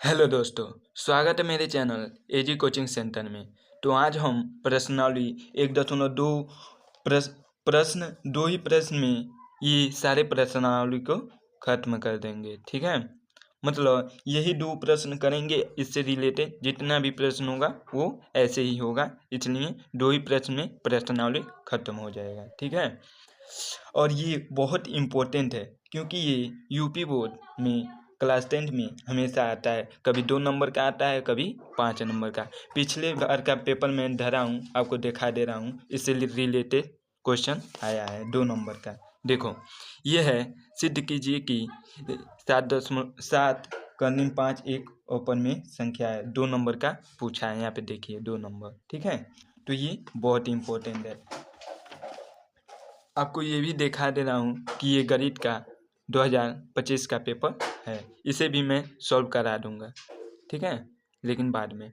Hello दोस्तों, स्वागत है मेरे चैनल एजी कोचिंग सेंटर में। तो आज हम प्रश्नावली 1.2 प्रश्न दो ही प्रश्न में ये सारे प्रश्नावली को खत्म कर देंगे। ठीक है, मतलब यही दो प्रश्न करेंगे, इससे रिलेटेड जितना भी प्रश्न होगा वो ऐसे ही होगा, इसलिए दो ही प्रश्न में प्रश्नावली खत्म हो जाएगा। ठीक है, और ये बहुत इम्पोर्टेंट है क्योंकि ये यूपी बोर्ड में क्लास 10 में हमेशा आता है। कभी 2 नंबर का आता है, कभी 5 नंबर का। पिछले बार का पेपर में धरा हूँ, आपको दिखा दे रहा हूँ, इससे रिलेटेड क्वेश्चन आया है 2 नंबर का। देखो, ये है, सिद्ध कीजिए कि 7.7 कर्निम 5 एक ओपन में संख्या है। 2 नंबर का पूछा है, यहाँ पे देखिए 2 नंबर। ठीक है, तो ये बहुत इम्पोर्टेंट है। आपको ये भी दिखा दे रहा हूँ कि ये गणित का 2025 का पेपर है, इसे भी मैं सॉल्व करा दूंगा। ठीक है, लेकिन बाद में।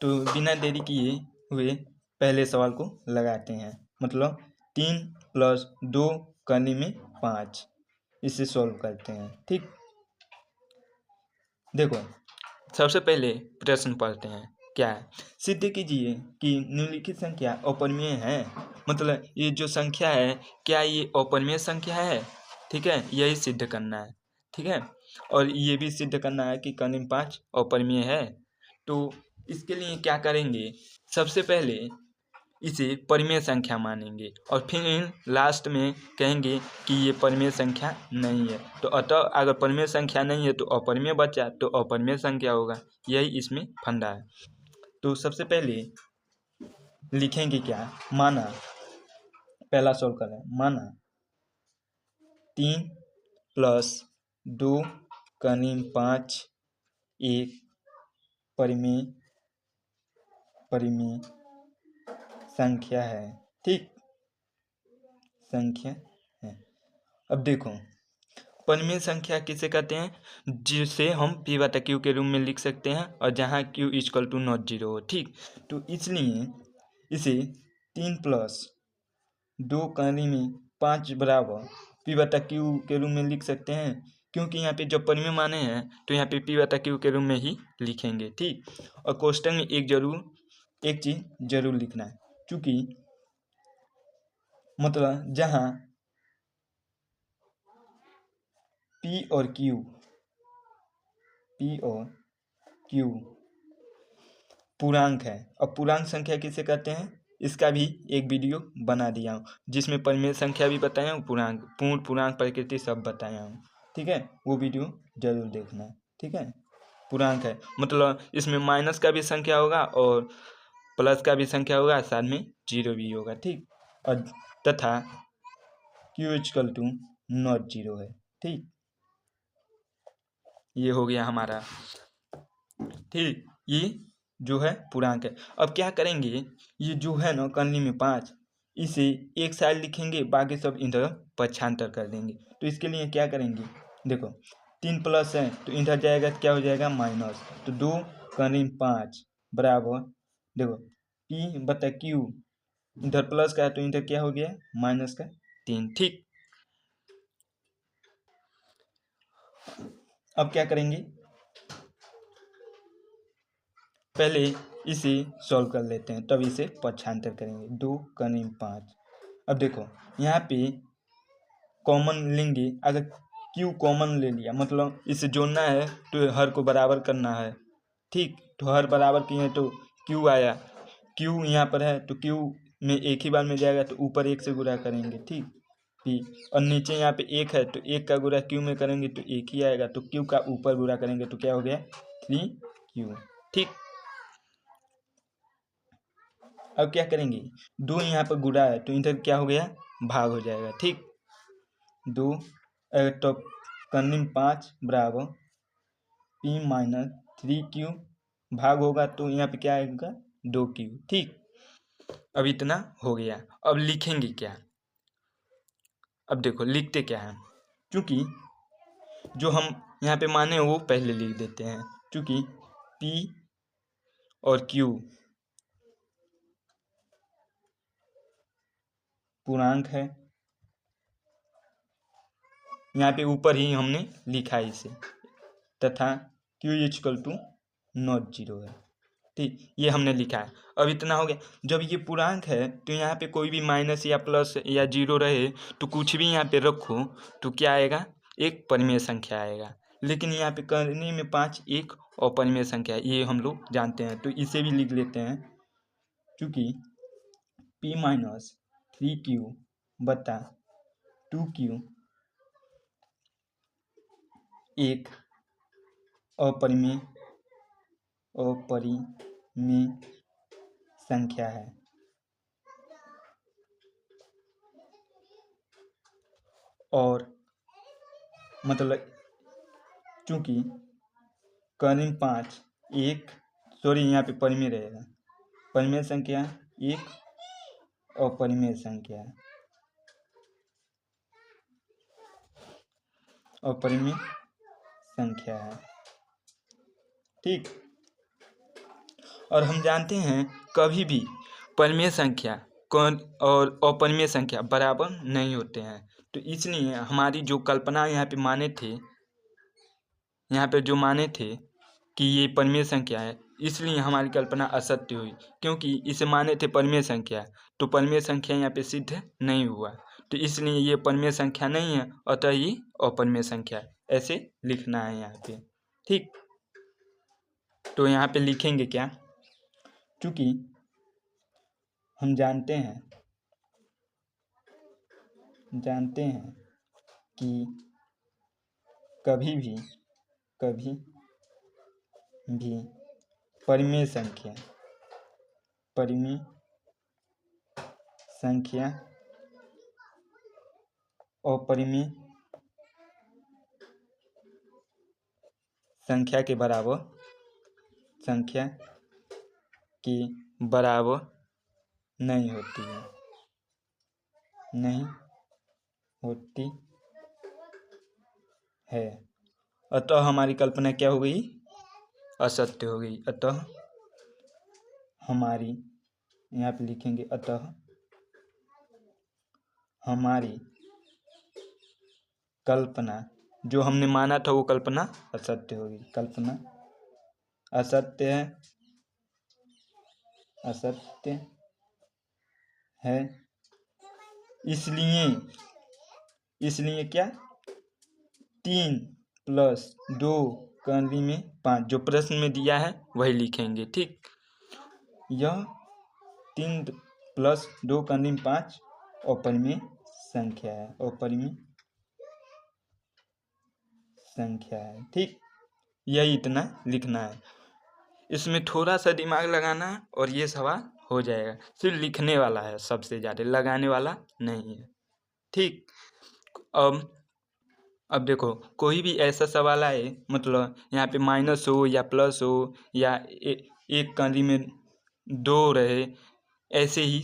तो बिना देरी किए हुए पहले सवाल को लगाते हैं, मतलब 3 + 2 करने में 5, इसे सॉल्व करते हैं। ठीक, देखो, सबसे पहले प्रश्न पढ़ते हैं। क्या है? सिद्ध कीजिए कि निम्नलिखित संख्या अपरिमेय है। मतलब ये जो संख्या है, क्या ये अपरिमेय संख्या है? ठीक है, यही सिद्ध करना है। ठीक है, और ये भी सिद्ध करना है कि कर्निम 5 अपरिमेय है। तो इसके लिए क्या करेंगे? सबसे पहले इसे परिमेय संख्या मानेंगे और फिर लास्ट में कहेंगे कि ये परिमेय संख्या नहीं है। तो अतः अगर परिमेय संख्या नहीं है तो अपरिमेय बचा, तो अपरिमेय संख्या होगा। यही इसमें फंडा है। तो सबसे पहले लिखेंगे क्या? माना, पहला सॉल्व कर रहे हैं। माना 3 + 2 कर्निम 5 एक परिमेय संख्या है। ठीक, संख्या है। अब देखो, परिमेय संख्या किसे कहते हैं? जिसे हम p/q के रूप में लिख सकते हैं और जहाँ q = नॉट जीरो हो। ठीक, तो इसलिए इसे 3 + 2 कर्निम 5 बराबर p/q के रूप में लिख सकते हैं, क्योंकि यहाँ पे जब परिमेय माने हैं तो यहाँ पे p/q के रूप में ही लिखेंगे। ठीक, और क्वेश्चन में एक चीज़ जरूर लिखना है, क्योंकि मतलब जहाँ P और Q पूर्णांक है। अब पूर्णांक संख्या किसे कहते हैं, इसका भी एक वीडियो बना दिया हूँ, जिसमें परिमेय संख्या भी बताया हूँ, पूर्ण पूर्णांक प्रकृति सब बताया हूँ। ठीक है, वो वीडियो जरूर देखना। ठीक है, पूर्णांक है मतलब इसमें माइनस का भी संख्या होगा और प्लस का भी संख्या होगा, साथ में जीरो भी होगा। ठीक, और तथा Q = नॉट जीरो है। ठीक, ये हो गया हमारा। ठीक, ये जो है पूर्णांक है। अब क्या करेंगे, ये जो है ना कर्निम 5, इसे एक साइड लिखेंगे, बाकी सब इधर पक्षांतर कर देंगे। तो इसके लिए क्या करेंगे? देखो, 3 प्लस है तो इधर जाएगा तो क्या हो जाएगा? माइनस। तो 2 कर्निम 5 बराबर, देखो p/q, इधर प्लस का है तो इधर क्या हो गया? माइनस का 3। ठीक, अब क्या करेंगे? पहले इसे सॉल्व कर लेते हैं, तब इसे पक्षांतर करेंगे। 2 कर्निम 5। अब देखो, यहाँ पे कॉमन लेंगे। अगर Q कॉमन ले लिया, मतलब इसे जोड़ना है तो हर को बराबर करना है। ठीक, तो हर बराबर किए तो Q आया। Q यहाँ पर है तो Q में एक ही बार में जाएगा, तो ऊपर 1 से गुणा करेंगे। ठीक, P, और नीचे यहाँ पे 1 है तो 1 का गुणा Q में करेंगे तो 1 ही आएगा, तो Q का ऊपर गुणा करेंगे तो क्या हो गया? 3Q। ठीक, अब क्या करेंगे? 2 यहाँ पर गुणा है तो इधर क्या हो गया? भाग हो जाएगा। ठीक, 2 तो कर्निम 5 बराबर p-3q, भाग होगा तो यहाँ पे क्या आएगा? 2q। ठीक, अब इतना हो गया। अब लिखेंगे क्या? अब देखो, लिखते क्या है, क्योंकि जो हम यहाँ पे माने वो पहले लिख देते हैं, क्योंकि p और q पूर्णांक है। यहाँ पे ऊपर ही हमने लिखा है इसे, तथा Q equal to not zero है। ठीक, ये हमने लिखा है। अब इतना हो गया। जब ये पूर्णांक है तो यहाँ पे कोई भी माइनस या प्लस या जीरो रहे तो कुछ भी यहाँ पे रखो तो क्या आएगा, एक परिमेय संख्या आएगा। लेकिन यहाँ पे करने में 5 एक अपरिमेय संख्या है, ये हम लोग जानते हैं, तो इसे भी लिख लेते हैं। क्योंकि P माइनस 3Q बटा 2Q एक अपरिमेय संख्या है। और मतलब चूंकि कर्ण 5 एक यहाँ पे परिमेय रहेगा, परिमेय संख्या एक अपरिमेय संख्या है, अपरिमेय संख्या है। ठीक, और हम जानते हैं कभी भी परिमेय संख्या और अपरिमेय संख्या बराबर नहीं होते हैं। तो इसलिए हमारी जो कल्पना यहाँ पे माने थे, यहाँ पे जो माने थे कि ये परिमेय संख्या है, इसलिए हमारी कल्पना असत्य हुई। क्योंकि इसे माने थे परिमेय संख्या, तो परिमेय संख्या यहाँ पे सिद्ध नहीं हुआ, तो इसलिए ये परिमेय संख्या नहीं है, अतः ये अपरिमेय संख्या है। ऐसे लिखना है यहाँ पे। ठीक, तो यहाँ पे लिखेंगे क्या, क्योंकि हम जानते हैं कि कभी भी परिमेय संख्या अपरिमेय संख्या के बराबर नहीं होती है। अतः हमारी कल्पना क्या हो गई, असत्य हो गई। अतः हमारी, यहाँ पे लिखेंगे, अतः हमारी कल्पना जो हमने माना था वो कल्पना असत्य होगी। कल्पना असत्य है। इसलिए क्या, 3 + 2 कर्ली में 5 जो प्रश्न में दिया है वही लिखेंगे। ठीक, यह 3 + 2 कर्ली में 5 अपरिमेय संख्या है, अपरिमेय संख्या है। ठीक, यही इतना लिखना है। इसमें थोड़ा सा दिमाग लगाना है और ये सवाल हो जाएगा। सिर्फ लिखने वाला है, सबसे ज़्यादा लगाने वाला नहीं है। ठीक, अब देखो, कोई भी ऐसा सवाल आए, मतलब यहाँ पे माइनस हो या प्लस हो या एक कंदी में 2 रहे, ऐसे ही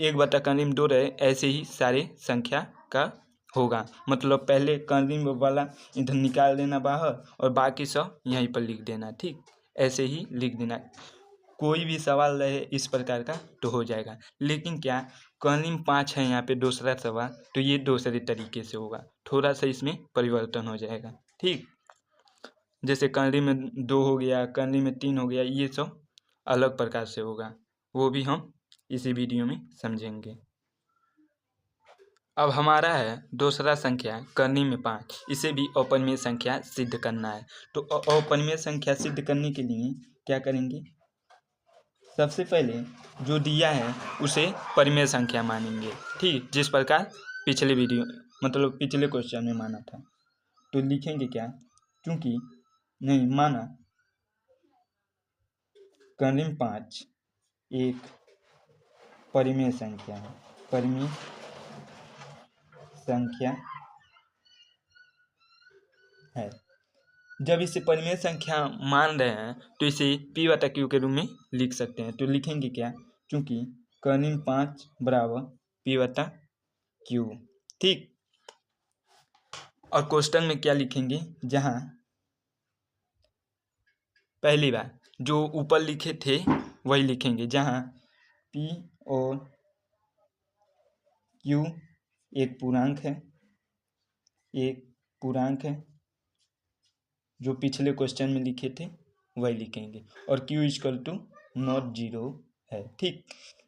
1/कंदी में 2 रहे, ऐसे ही सारे संख्या का होगा। मतलब पहले कंदी वाला इधर निकाल देना बाहर और बाकी सब यहीं पर लिख देना। ठीक, ऐसे ही लिख देना। कोई भी सवाल रहे इस प्रकार का तो हो जाएगा। लेकिन क्या, कर्ली में 5 है यहाँ पे दूसरा सवाल, तो ये दूसरे तरीके से होगा, थोड़ा सा इसमें परिवर्तन हो जाएगा। ठीक, जैसे कर्ली में 2 हो गया, कर्ली में 3 हो गया, ये सब अलग प्रकार से होगा, वो भी हम इसी वीडियो में समझेंगे। अब हमारा है दूसरा संख्या कर्ली में 5, इसे भी अपरिमेय संख्या सिद्ध करना है। तो अपरिमेय संख्या सिद्ध करने के लिए क्या करेंगे, सबसे पहले जो दिया है उसे परिमेय संख्या मानेंगे। ठीक, जिस प्रकार पिछले वीडियो मतलब पिछले क्वेश्चन में माना था। तो लिखेंगे क्या, क्योंकि नहीं माना कर्ली में 5 एक परिमेय संख्या है, परिमेय संख्या है। जब इसे परिमेय संख्या मान रहे हैं तो इसे P/Q के रूप में लिख सकते हैं। तो लिखेंगे क्या, क्योंकि कर्ली में 5 बराबर P/Q। ठीक, और क्वेश्चन में क्या लिखेंगे, जहाँ पहली बार जो ऊपर लिखे थे वही लिखेंगे, जहाँ P और Q एक पूर्णांक है जो पिछले क्वेश्चन में लिखे थे वही लिखेंगे, और Q equal to not zero है। ठीक,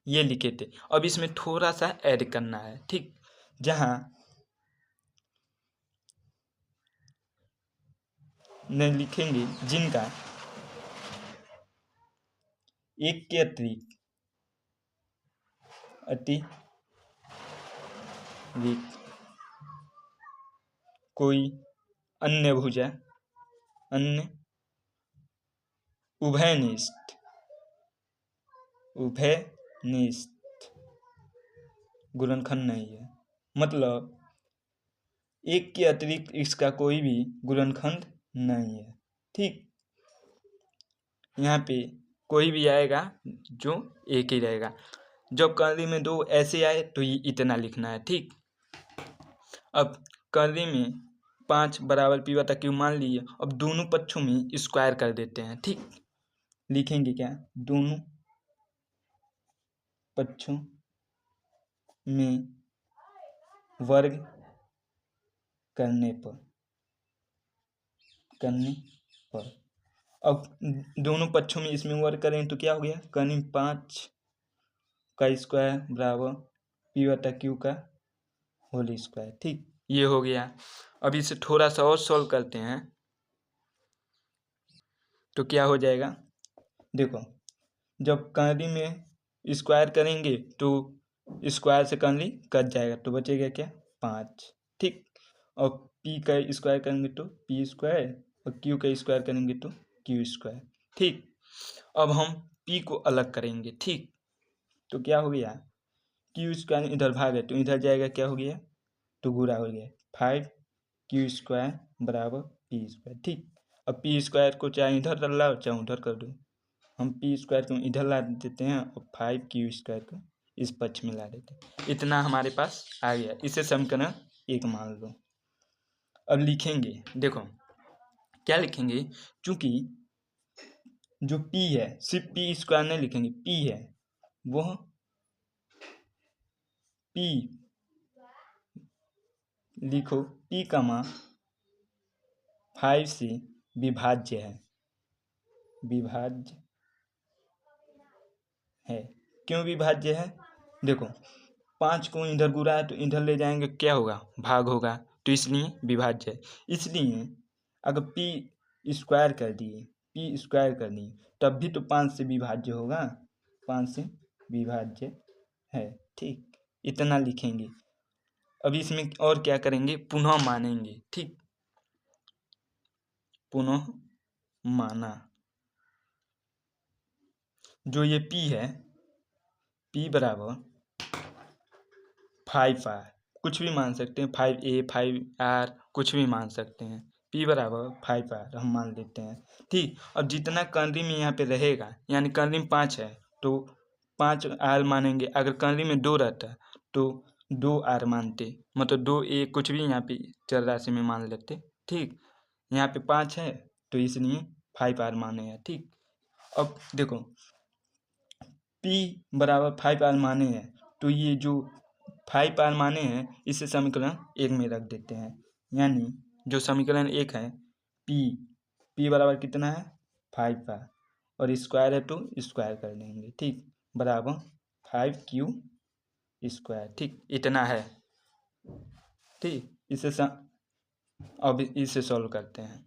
ये लिखे थे। अब इसमें थोड़ा सा ऐड करना है। ठीक, जहाँ न लिखेंगे जिनका एक के अतिरिक्त कोई अन्य भुजा अन्य उभयनिष्ठ गुणनखंड नहीं है, मतलब एक के अतिरिक्त इसका कोई भी गुणनखंड नहीं है। ठीक, यहाँ पे कोई भी आएगा जो एक ही रहेगा। जब कर्ली में दो ऐसे आए तो ये इतना लिखना है। ठीक, अब कर्ली में 5 बराबर पी बटा क्यू मान लिए। अब दोनों पक्षों में स्क्वायर कर देते हैं। ठीक, लिखेंगे क्या, दोनों पक्षों में वर्ग करने पर अब दोनों पक्षों में इसमें वर्ग करें तो क्या हो गया, कर्ली 5 का स्क्वायर बराबर पी बटा क्यू का होल स्क्वायर। ठीक, ये हो गया। अब इसे थोड़ा सा और सॉल्व करते हैं तो क्या हो जाएगा, देखो जब कर्ली में स्क्वायर करेंगे तो स्क्वायर से कर्ली कट जाएगा तो बचेगा क्या, 5। ठीक, और पी का स्क्वायर करेंगे तो पी स्क्वायर, और क्यू का स्क्वायर करेंगे तो क्यू स्क्वायर। ठीक, अब हम पी को अलग करेंगे। ठीक, तो क्या हो गया, क्यू स्क्वायर इधर भाग है तो इधर जाएगा, क्या हो गया, तो गुणा हो गया 5 क्यू स्क्वायर बराबर पी स्क्वायर। ठीक, अब पी स्क्वायर को चाहे इधर लाओ चाहे उधर कर दो, हम पी स्क्वायर को इधर ला देते हैं और 5 क्यू स्क्वायर को इस पक्ष में ला देते हैं। इतना हमारे पास आ गया, इसे समीकरण 1 मान लो। अब लिखेंगे, देखो क्या लिखेंगे, चूंकि जो P है सिर्फ पी स्क्वायर नहीं लिखेंगे, P है वह P लिखो, P का मान 5 से विभाज्य है। क्यों विभाज्य है, देखो 5 को इधर गुणा है तो इधर ले जाएंगे क्या होगा, भाग होगा, तो इसलिए विभाज्य है। इसलिए अगर पी स्क्वायर कर दिए तब भी तो 5 से विभाज्य होगा, 5 से विभाज्य है। ठीक, इतना लिखेंगे। अब इसमें और क्या करेंगे, पुनः मानेंगे। ठीक, पुनः माना, जो ये P है, P बराबर 5R, कुछ भी मान सकते हैं, 5A 5R कुछ भी मान सकते हैं। P बराबर 5R हम मान लेते हैं। ठीक, और जितना कर्ली में यहाँ पे रहेगा, यानी कर्ली में 5 है तो 5R मानेंगे। अगर कर्ली में 2 रहता तो 2R मानते, मतलब 2A कुछ भी यहाँ पे चर राशि में मान लेते। ठीक, यहाँ पे 5 है तो इसलिए 5R माने हैं। ठीक, अब देखो P बराबर 5R माने हैं तो ये जो 5R माने हैं इसे समीकरण 1 में रख देते हैं। यानी जो समीकरण 1 है, P बराबर कितना है 5R, और स्क्वायर है तो स्क्वायर कर देंगे। ठीक, बराबर 5Q स्क्वायर। ठीक, इतना है। ठीक, अब इसे सॉल्व करते हैं।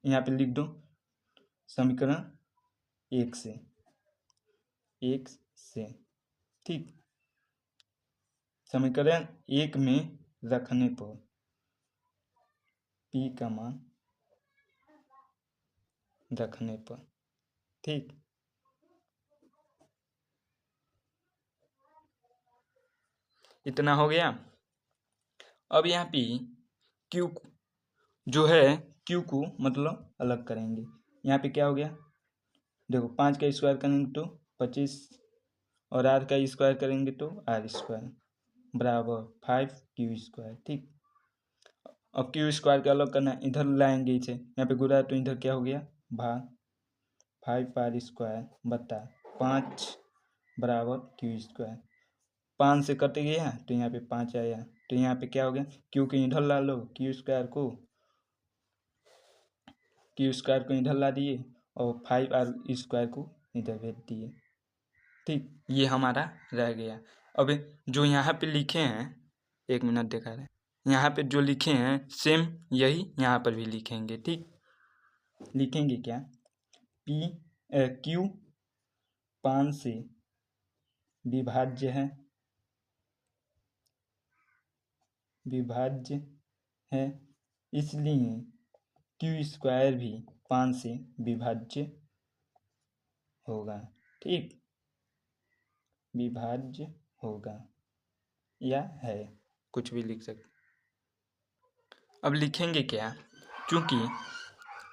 यहाँ पे लिख दो समीकरण 1 से। ठीक, समीकरण 1 में रखने पर P का मान रखने पर, ठीक, इतना हो गया। अब यहाँ पे Q जो है, Q को मतलब अलग करेंगे। यहाँ पे क्या हो गया, देखो 5 का स्क्वायर करेंगे तो 25, और R का स्क्वायर करेंगे तो R स्क्वायर बराबर 5Q स्क्वायर। ठीक, अब Q स्क्वायर का अलग करना, इधर लाएंगे इसे, यहाँ पे गुणा तो इधर क्या हो गया, भाग 5R स्क्वायर बता 5 बराबर Q स्क्वायर। 5 से कट गया तो यहाँ पे 5 आया, तो यहाँ पे क्या हो गया, Q के इधर ला लो, Q स्क्वायर को क्यू स्क्वायर को इधर ला दिए और 5r² को इधर भेज दिए। ठीक, ये हमारा रह गया। अब जो यहाँ पे लिखे हैं, 1 मिनट दिखा रहे हैं, यहाँ पे जो लिखे हैं सेम यही यहाँ पर भी लिखेंगे। ठीक, लिखेंगे क्या, क्यू 5 से विभाज्य है, इसलिए क्यू स्क्वायर भी 5 से विभाज्य होगा। ठीक, विभाज्य होगा या है, कुछ भी लिख सकते। अब लिखेंगे क्या, क्योंकि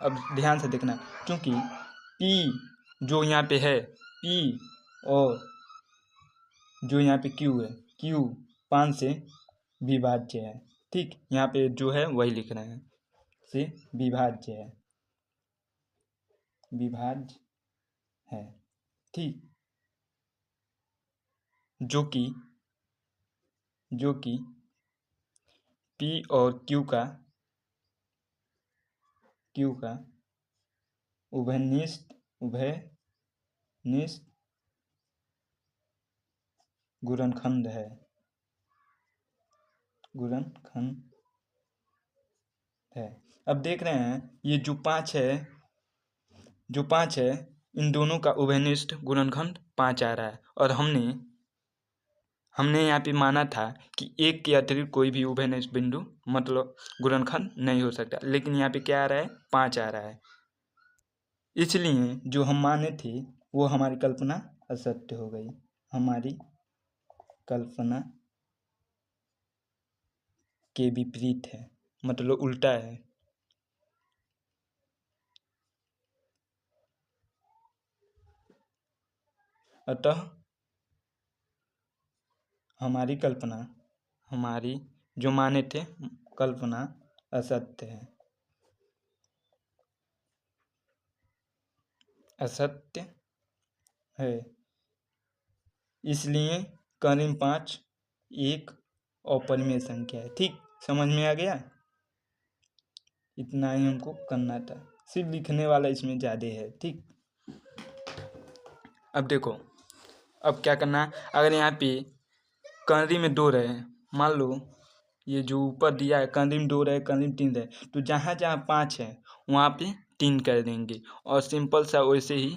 अब ध्यान से देखना, क्योंकि P जो यहाँ पे है, P और जो यहाँ पे Q है, Q 5 से विभाज्य है। ठीक, यहाँ पे जो है वही लिख रहे हैं, से विभाज्य है, विभाज्य है। ठीक, जो कि P और Q का उभयनिष्ठ गुणनखंड है, अब देख रहे हैं ये जो 5 है, इन दोनों का उभयनिष्ठ गुणनखंड 5 आ रहा है, और हमने यहाँ पे माना था कि 1 के अतिरिक्त कोई भी उभयनिष्ठ बिंदु मतलब गुणनखंड नहीं हो सकता, लेकिन यहाँ पे क्या आ रहा है, 5 आ रहा है। इसलिए जो हम माने थे वो हमारी कल्पना असत्य हो गई, हमारी कल्पना के विपरीत है, मतलब उल्टा है। अतः हमारी जो माने थे कल्पना असत्य है, इसलिए करीब 5 एक अपरिमेय संख्या है। ठीक, समझ में आ गया, इतना ही हमको करना था, सिर्फ लिखने वाला इसमें ज़्यादा है। ठीक, अब देखो, अब क्या करना है, अगर यहाँ पे करीब में 2 रहे, मान लो ये जो ऊपर दिया है करीब में 2 रहे, करीब 3 रहे, तो जहाँ 5 है वहाँ पे 3 कर देंगे और सिंपल सा वैसे ही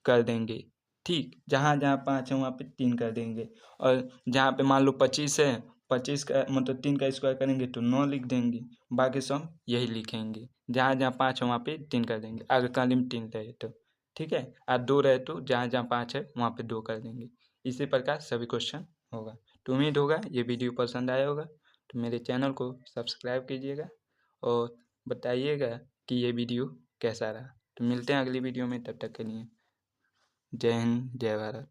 कर देंगे। ठीक, जहाँ 5 है वहाँ पे 3 कर देंगे, और जहाँ पे मान लो 25 है, 25 का मतलब 3 का स्क्वायर करेंगे तो 9 लिख देंगे, बाकी सब यही लिखेंगे, जहाँ 5 है वहाँ पे 3 कर देंगे, अगर करीब 3 रहे तो। ठीक है, और 2 रहे तो जहाँ 5 है वहाँ पे 2 कर देंगे। इसी प्रकार सभी क्वेश्चन होगा। तो उम्मीद होगा ये वीडियो पसंद आया होगा, तो मेरे चैनल को सब्सक्राइब कीजिएगा और बताइएगा कि ये वीडियो कैसा रहा। तो मिलते हैं अगली वीडियो में, तब तक के लिए जय हिंद, जय भारत।